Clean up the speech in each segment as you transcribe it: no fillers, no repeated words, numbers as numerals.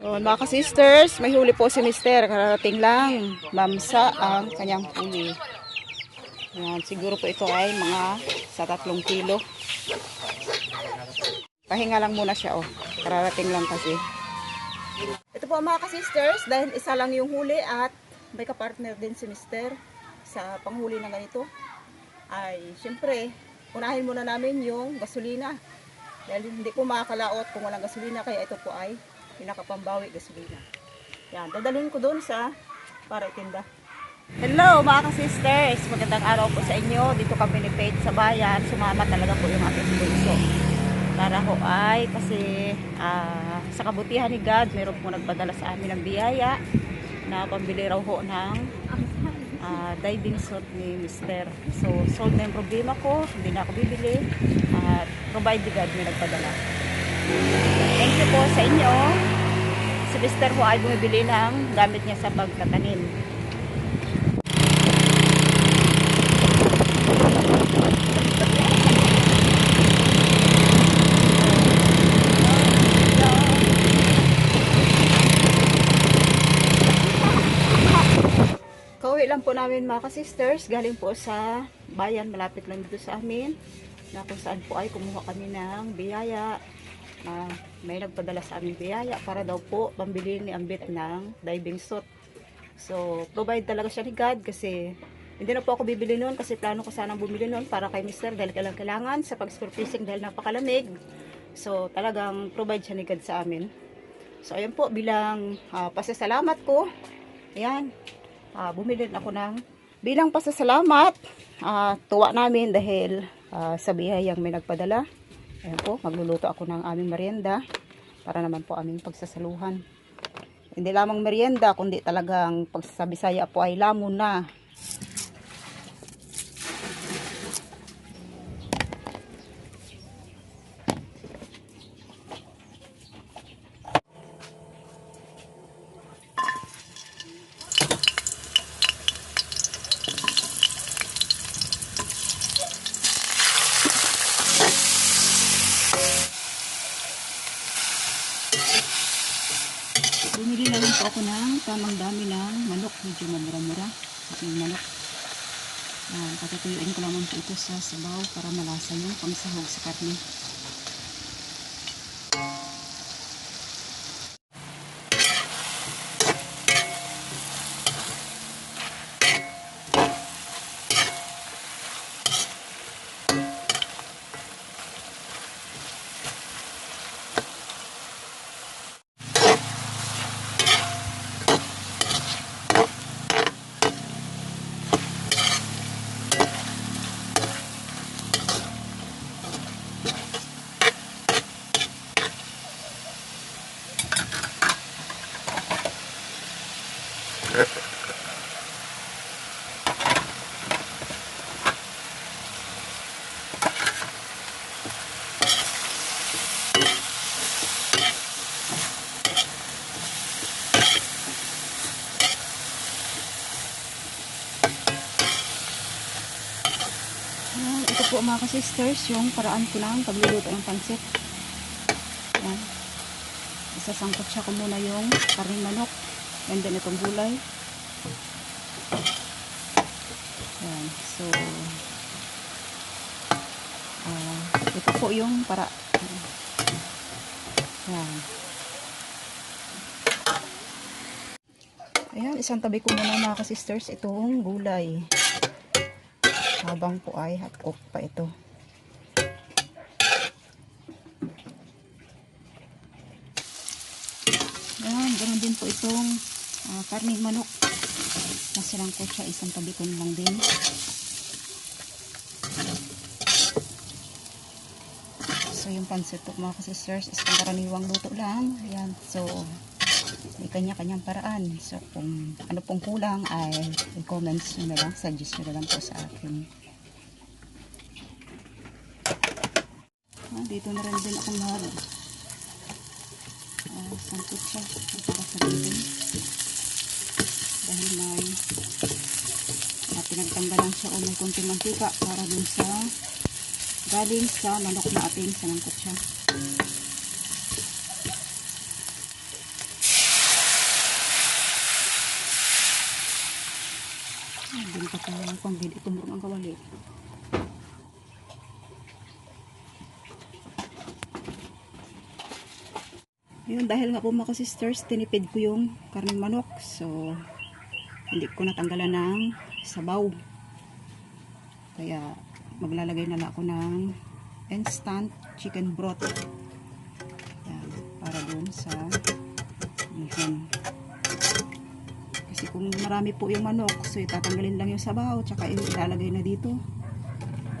Oh, mga ka-sisters, may huli po si Mister. Kararating lang. Mamsa ang kanyang huli. Yan, siguro po ito ay mga sa 3 kilo. Pahinga lang muna siya, oh. Kararating lang kasi. Ito po mga ka-sisters, dahil isa lang yung huli at may kapartner din si Mister sa panghuli na ganito. Ay, syempre, unahin muna namin yung gasolina. Dahil hindi po makakalaot kung walang gasolina, kaya ito po ay pinakapambawi gasolina. Yan, dadalhin ko doon sa para itinda. Hello mga ka-sisters, magandang araw po sa inyo. Dito kami ni Faith sa bayan. Sumama talaga po yung ating bunso. Para ho ay kasi sa kabutihan ni God, meron po nagpadala sa amin ng biyaya na pambili raw ho ng diving suit ni Mister. So, solve na yung problema ko. Hindi na ako bibili. At provide ni God may nagpadala. Thank you po sa inyo. Si Mister ho ay bumibili ng gamit niya sa pagtatanim. Kauwi lang po namin mga ka-sisters, galing po sa bayan, malapit lang dito sa amin, na kung saan po ay kumuha kami ng biyaya. May nagpadala sa amin biyaya para daw po pambili ni Ambit ng diving suit. So, provide talaga siya ni God kasi hindi na po ako bibili noon kasi plano ko sanang bumili noon para kay Mister dahil kailangan sa pag-score dahil napakalamig. So, talagang provide siya ni God sa amin. So, ayan po, bilang pasasalamat ko, ayan, bumili ako ng bilang pasasalamat. Tuwa namin dahil sa biyayang may nagpadala. Ayan po, magluluto ako ng aming merienda para naman po aming pagsasaluhan. Hindi lamang merienda, kundi talagang pagsasabisaya po ay lamon na. Bumili na rin po ako ng tamang dami ng manok. Medyo mamura-mura. Yung manok. Patutuyuin ko naman po ito sa sabaw para malasa yung pangsahog sa karne. Ito po mga ka-sisters, yung paraan ko lang pagluluto ng pansit. Ayan. Isasangkot siya ko muna yung karning manok and then itong gulay. Ayan. So, ito po yung para. Ayan. Ayan, isang tabi ko muna mga ka-sisters itong gulay. Habang po ay hot cook pa ito. Ayan, ganoon din po itong karning manok. Nasilangkot siya, isang tabi ko lang din. So yung pansit po mga ka-sisters is pangkaraniwang luto lang. Ayan, so may kanya-kanyang paraan. So kung ano pong kulang ay i-comments nyo na lang, suggest nyo na lang po sa akin. Dito na rin din ako sangkot siya sa dito dahil may pinagtanggalan siya o may konting mantika para dun sa galing sa manok na ating sinangkot siya. Din pa tayo kung gid itumurong ang kawali. Yun, dahil nga po mga sisters, tinipid ko yung karneng manok. So, hindi ko natanggalan ng sabaw. Kaya, maglalagay na lang ako ng instant chicken broth. Yan, para dun sa bihon. Kasi kung marami po yung manok, so itatanggalin lang yung sabaw, tsaka ilalagay na dito.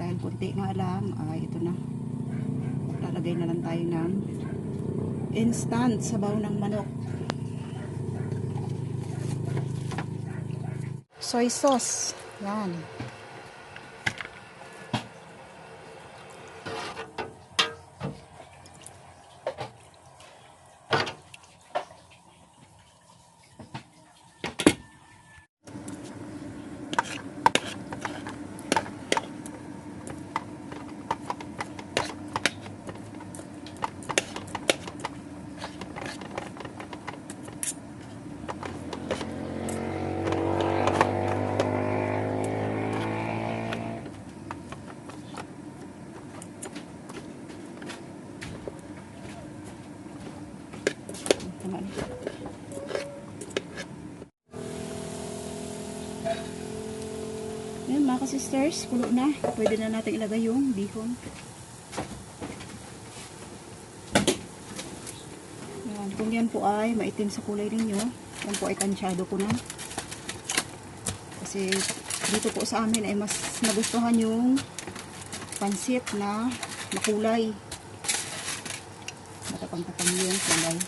Dahil kunti nga lang, ito na. Lalagay na lang tayo ng instant sabaw ng manok. Soy sauce. Yan. Ayan mga sisters, kulo na. Pwede na natin ilagay yung bihon. Ayan, kung yan po ay maitim sa kulay ninyo, yan po ay tansyado ko na. Kasi dito po sa amin ay mas nagustuhan yung pansit na makulay. Matapang-tapang yung kulay.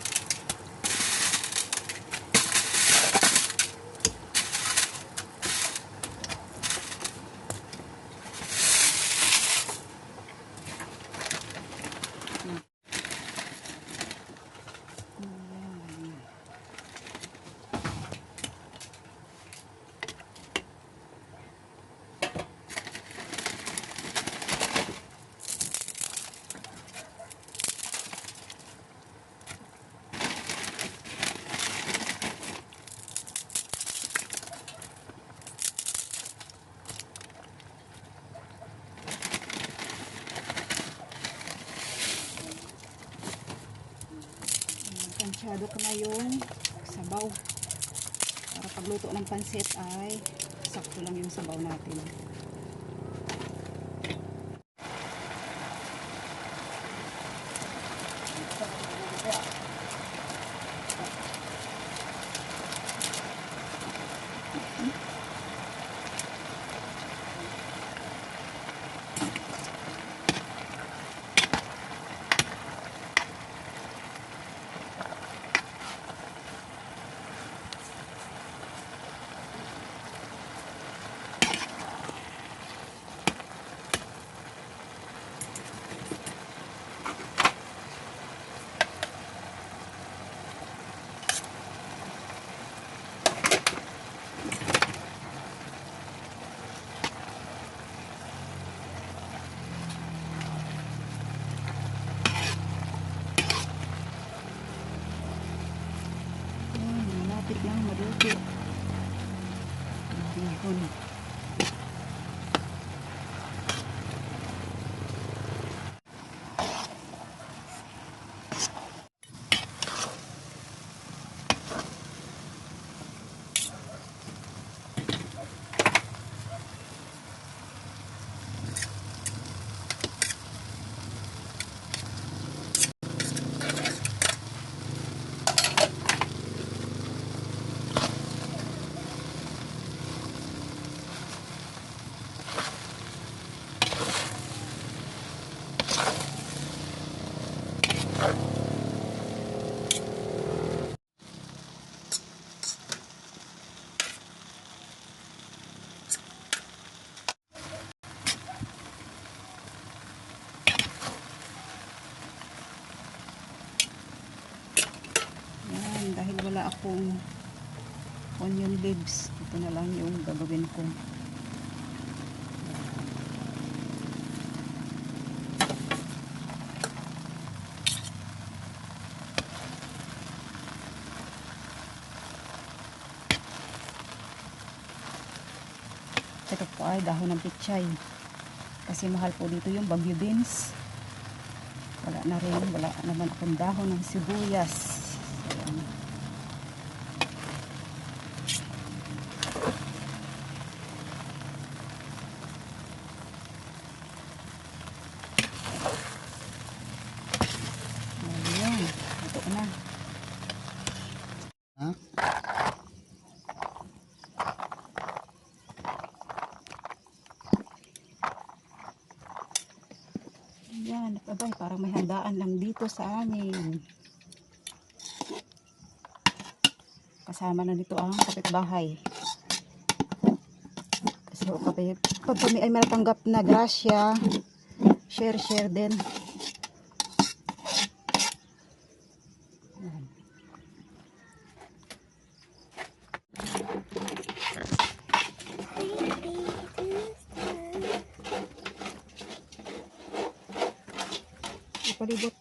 Tansyado ko na yung sabaw. Para pagluto ng pansit ay sakto lang yung sabaw natin. Malapit lang maluto. Bihon. Dahil wala akong onion leaves, ito na lang yung gagawin ko. Ito po ay dahon ng pichay. Kasi mahal po dito yung bagyo beans. Wala na rin. Wala naman akong dahon ng sibuyas. Ayan. Ayan. Ito na. Ha? Ayan, abay, parang may handaan lang dito sa amin. Kasama na dito ang kapitbahay. So, pag kami ay manatanggap na grasya, share din. Ayan. Ipalibot.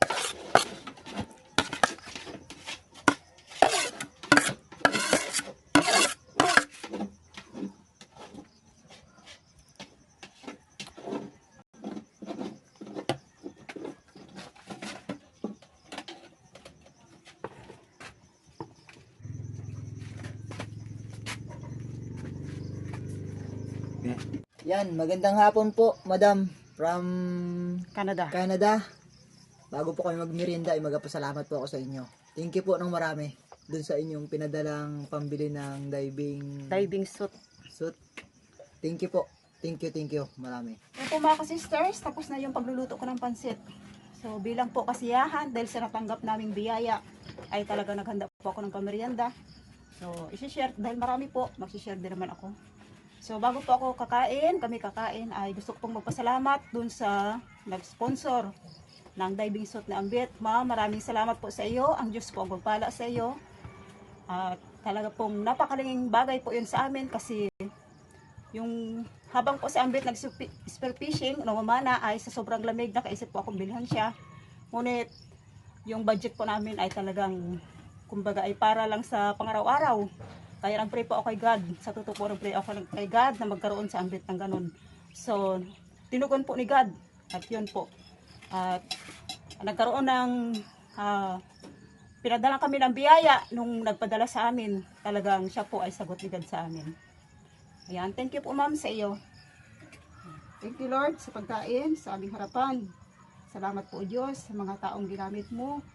Yan, magandang hapon po, madam, from Canada. Canada. Bago po kami magmerienda, ay magpasalamat po ako sa inyo. Thank you po ng marami dun sa inyong pinadalang pambili ng Diving suit. suit. Thank you po. Thank you. Marami. Yan po mga ka-sisters, tapos na yung pagluluto ko ng pansit. So bilang po kasiyahan, dahil sa natanggap naming biyaya, ay talaga naghanda po ako ng pamerienda. So isi-share, dahil marami po, mag-share din naman ako. So bago po ako kami kakain, ay gusto ko pong magpasalamat dun sa nag-sponsor ng diving suit na Ambit. Ma'am, maraming salamat po sa iyo. Ang Diyos po ang magpala sa iyo. At talaga pong napakalinging bagay po yun sa amin kasi yung habang po si Ambit nag-spearfishing, namamana ay sa sobrang lamig, nakaisip po akong bilhan siya. Ngunit yung budget po namin ay talagang kumbaga ay para lang sa pangaraw-araw. Kaya ang pray po ako kay God. Sa totoo po, pray ako kay God na magkaroon sa Ambit ng ganun. So, tinugon po ni God. At yun po. At nagkaroon ng pinadala kami ng biyaya nung nagpadala sa amin. Talagang siya po ay sagot ni God sa amin. Ayan, thank you po ma'am sa iyo. Thank you Lord sa pagkain sa aming harapan. Salamat po Diyos sa mga taong ginamit mo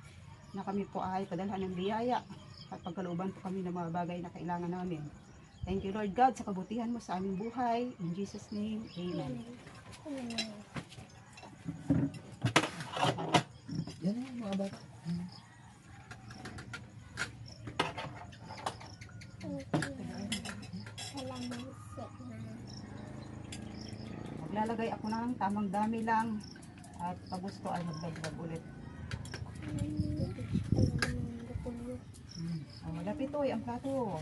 na kami po ay padalhan ng biyaya at pagkalooban po kami ng mga bagay na kailangan namin. Thank you Lord God sa kabutihan mo sa aming buhay. In Jesus name, Amen. Yan ang mga bata. Maglalagay ako ng tamang dami lang at pag gusto ay magdagdag ulit. Lapit oy ang plato.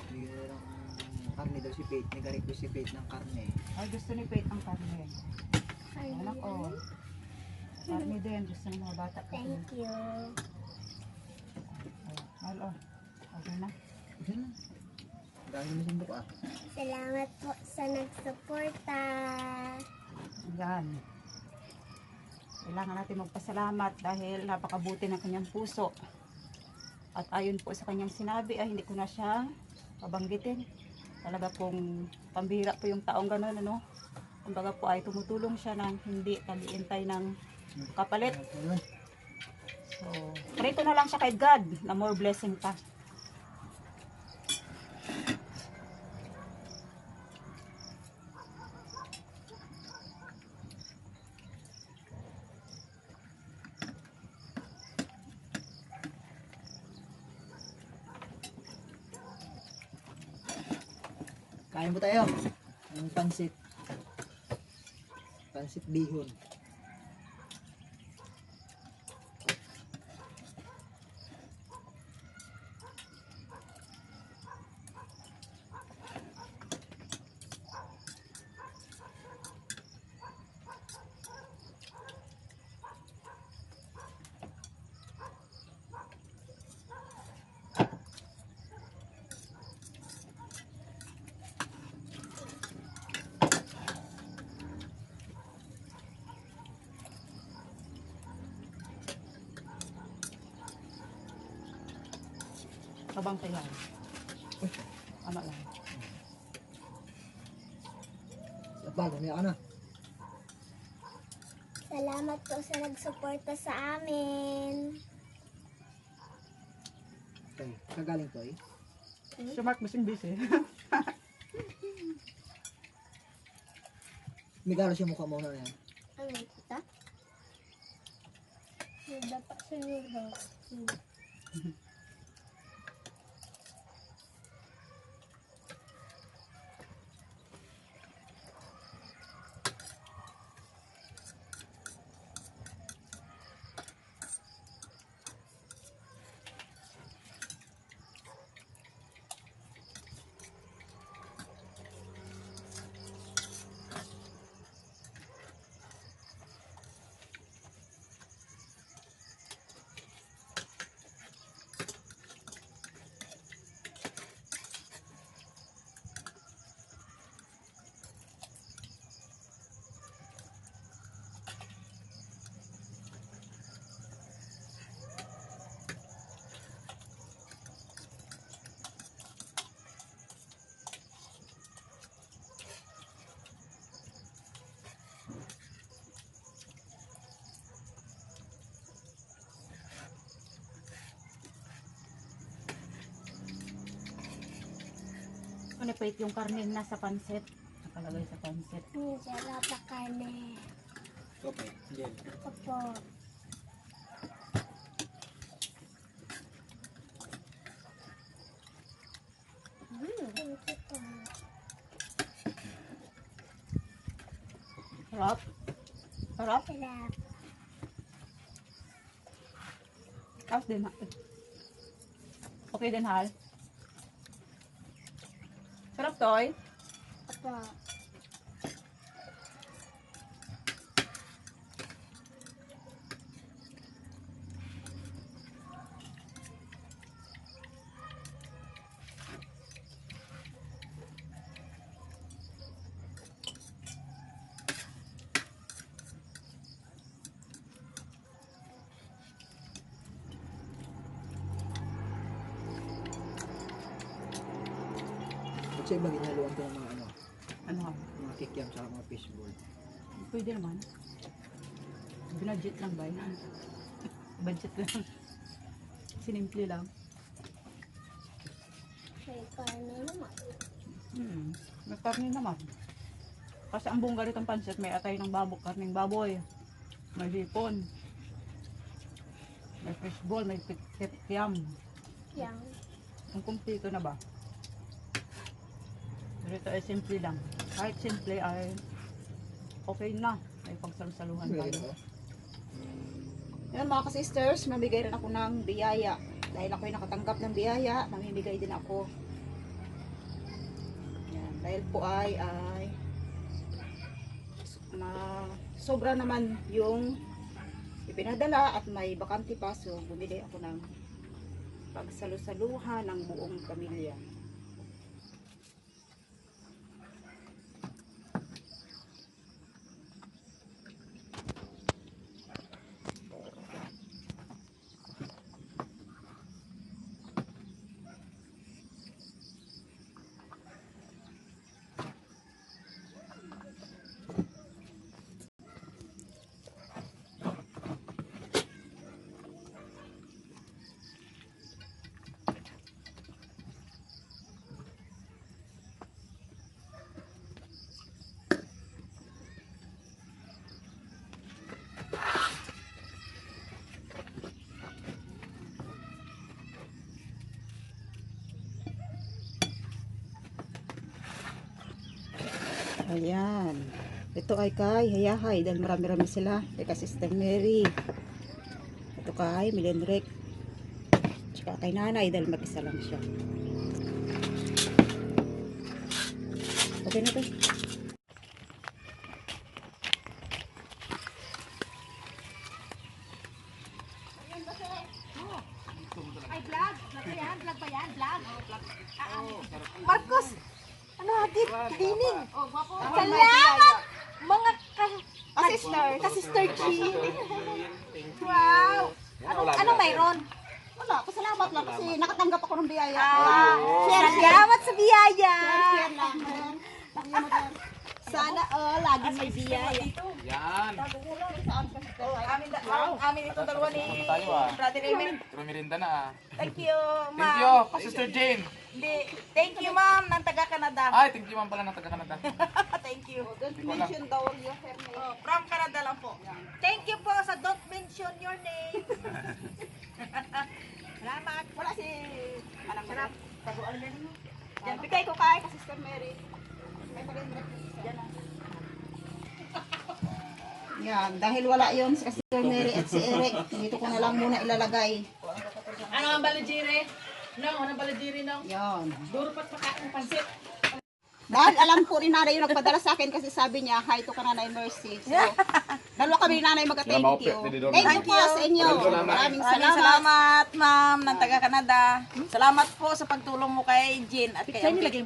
Bigyan na ng karne daw si Faith. Nag-request si Faith ng karne. Ay gusto ni Faith ang karne. Anak ko. Karne din gusto ng mga bata. Thank you. Halo. Okay na. Yan na. Dahil mo sundok ah. Salamat po sa nagsuporta. Yan. Kailangan natin magpasalamat dahil napakabuti ng kanyang puso. At ayon po sa kanyang sinabi ay hindi ko na siya pabanggitin. Talaga pong pambihira po yung taong gano'n, ano. Kumbaga po ay tumutulong siya ng hindi tagiintay ng kapalit. So, pray ko na lang siya kay God na more blessing pa. Kain po tayo. Ang pansit. Pansit bihon. Nakabangkay lang. Ama lang. Bago niya ka na. Salamat po sa nagsuporta sa amin. Okay, kagaling po eh. Si Mark busy. Migalos yung mukha mo na yan. Ano ito? Dapat siguro. Ano pa yung karne nasa pansit? Nakalagay sa pansit. Sarap na karne. Okay, yan. Opo. Sarap. Sarap. Sarap. Tapos din. Okay din, Hal. Sarap, Toy. Opo. At sa iba, ginaluan ko ng mga ano, Ano? mga kikiam sa mga fishball. Pwede naman. Budget lang ba yan? Budget lang. Sinimple lang. May karne naman. May karne naman. Kasi ang buong ganitong pansit, may atay ng babok, karning baboy. May hipon. May fishball, may kikiam. Yang. Ang kumpleto na ba? Pero ito ay simple lang. Kahit simple ay okay na. May pagsalusaluhan tayo. Yan mga ka-sisters, mamigay rin ako ng biyaya. Dahil ako'y nakatanggap ng biyaya, mamimigay din ako. Yan. Dahil po ay sobra naman yung ipinadala at may bakante pa. So bumili ako ng pagsalusaluhan ng buong pamilya. Ayan. Ito ay kay Hayahay dahil marami-rami sila. Kay Sister Mary. Ito kay Milenrek. Tsaka kay Nanay dahil mag-isa lang siya. Okay na to. Ay, vlog. Vlog ba yan? Vlog ba yan? Vlog? Marcos! Ano hatid? Kainin! Oh, gwapo. Salamat! Mga Sister! ka-sister G. Wow. Ano mayroon? Wala, pasalamat lang kasi nakatanggap ako ng biyaya. Share, salamat sa biyaya. Share lang. Sana laging may biyaya. Yan. Amin itong dalawa ni Tayo ah. Brother Raymond. Trumirinda na ah. Thank you, Thank ma'am. you, Sister Jane. Hindi. Thank you, ma'am, ng taga-Canada. Ay, thank you ma'am pala ng taga-Canada. Thank you. Hindi ko alam. Mention daw your name. Oh, from Canada lang po. Thank you po sa don't mention your name. Salamat. Wala si Manang Sarap. Yan, bigay ko kay Sister Mary. May palindra. Yan ah. Yan, dahil wala yon si Sister Mary at si Eric, dito ko na lang muna ilalagay. Ano ang balajiri? No, anong balajiri no? Yan. Duro pat pakain pansit. Dahil alam ko ni nanay yung nagpadala sa akin kasi sabi niya, hi to ka Nanay Mercy. So, dalawa kami ni nanay mag-thank you. Thank you po sa inyo. Maraming salamat. Salamat, ma'am, ng taga-Canada. Salamat po sa pagtulong mo kay Jean at kay Auntie.